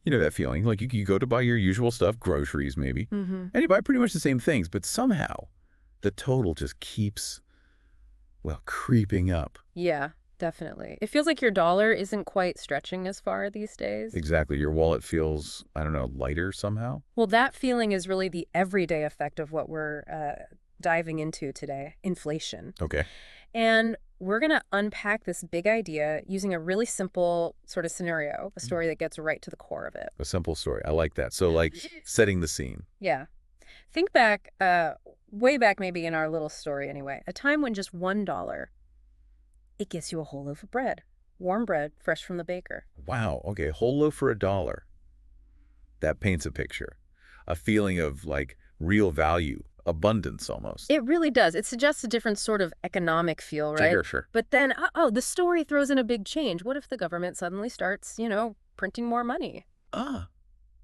You know that feeling? Like you go to buy your usual stuff, groceries maybe, Mm-hmm. and you buy pretty much the same things, but somehow the total just keeps, well, creeping up. Yeah, definitely. It feels like your dollar isn't quite stretching as far these days. Exactly. Your wallet feels, I don't know, lighter somehow? Well, that feeling is really the everyday effect of what we're diving into today, inflation. Okay. And we're going to unpack this big idea using a really simple sort of scenario, a story that gets right to the core of it. A simple story. I like that. So, like, setting the scene. Yeah. Think back, way back maybe in our little story anyway, a time when just $1, it gets you a whole loaf of bread. Warm bread, fresh from the baker. Wow. Okay. Whole loaf for $1. That paints a picture. A feeling of, like, real value, abundance almost. It really does. It suggests a different sort of economic feel, right? Sure. But then, the story throws in a big change. What if the government suddenly starts, printing more money? Ah,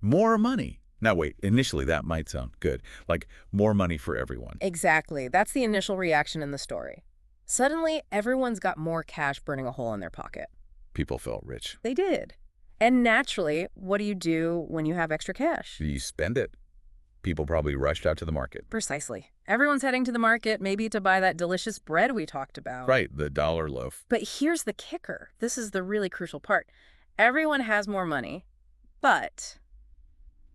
more money. Now, wait. Initially, that might sound good. Like, more money for everyone. Exactly. That's the initial reaction in the story. Suddenly, everyone's got more cash burning a hole in their pocket. People felt rich. They did. And naturally, what do you do when you have extra cash? You spend it. People probably rushed out to the market. Precisely. Everyone's heading to the market, maybe to buy that delicious bread we talked about. Right, the dollar loaf. But here's the kicker. This is the really crucial part. Everyone has more money, but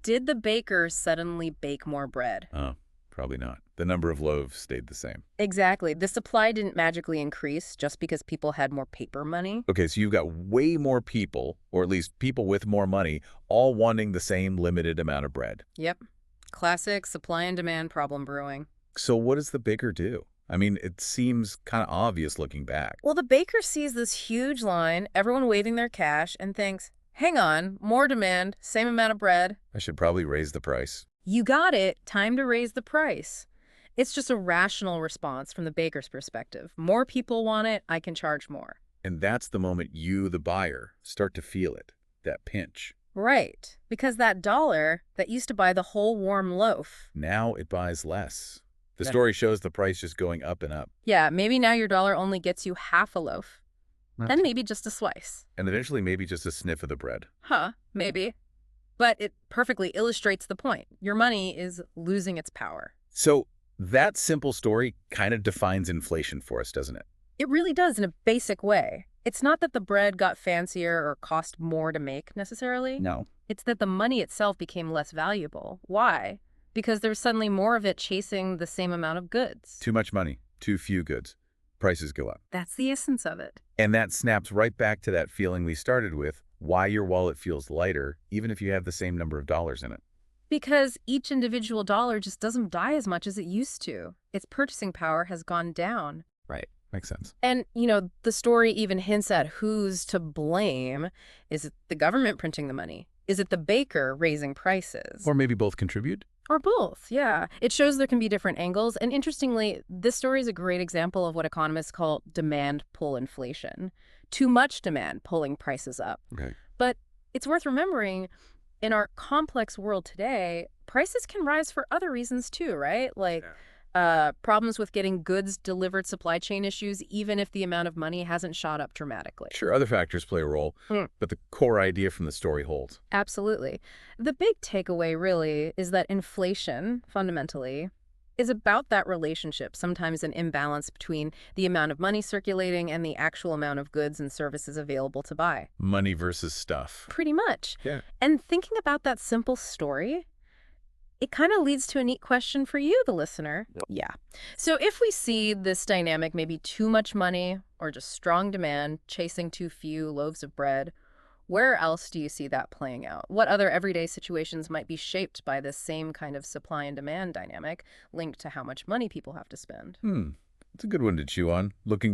did the baker suddenly bake more bread? Oh, probably not. The number of loaves stayed the same. Exactly. The supply didn't magically increase just because people had more paper money. Okay, so you've got way more people, or at least people with more money, all wanting the same limited amount of bread. Yep. Classic supply and demand problem brewing. So what does the baker do? I mean, it seems kind of obvious looking back. Well, the baker sees this huge line, everyone waving their cash, and thinks, hang on, more demand, same amount of bread. I should probably raise the price. You got it. Time to raise the price. It's just a rational response from the baker's perspective. More people want it, I can charge more. And that's the moment you, the buyer, start to feel it, that pinch. Right. Because that dollar that used to buy the whole warm loaf. Now it buys less. The Yeah. story shows the price just going up and up. Yeah, maybe now your dollar only gets you half a loaf. Huh. Then maybe just a slice. And eventually maybe just a sniff of the bread. Huh, maybe. But it perfectly illustrates the point. Your money is losing its power. So that simple story kind of defines inflation for us, doesn't it? It really does in a basic way. It's not that the bread got fancier or cost more to make necessarily. No. It's that the money itself became less valuable. Why? Because there's suddenly more of it chasing the same amount of goods. Too much money, too few goods. Prices go up. That's the essence of it. And that snaps right back to that feeling we started with, why your wallet feels lighter, even if you have the same number of dollars in it. Because each individual dollar just doesn't buy as much as it used to. Its purchasing power has gone down. Right. Makes sense. And, the story even hints at who's to blame. Is it the government printing the money? Is it the baker raising prices? Or maybe both contribute? Or both, yeah. It shows there can be different angles. And interestingly, this story is a great example of what economists call demand pull inflation. Too much demand pulling prices up. Okay. But it's worth remembering, in our complex world today, prices can rise for other reasons too, right? Like problems with getting goods delivered, supply chain issues, even if the amount of money hasn't shot up dramatically. Sure, other factors play a role, but the core idea from the story holds. Absolutely. The big takeaway really is that inflation, fundamentally, is about that relationship, sometimes an imbalance between the amount of money circulating and the actual amount of goods and services available to buy. Money versus stuff. Pretty much. Yeah. And thinking about that simple story, it kind of leads to a neat question for you, the listener. Yep. Yeah. So if we see this dynamic, maybe too much money or just strong demand chasing too few loaves of bread, where else do you see that playing out? What other everyday situations might be shaped by this same kind of supply and demand dynamic linked to how much money people have to spend? It's a good one to chew on. Looking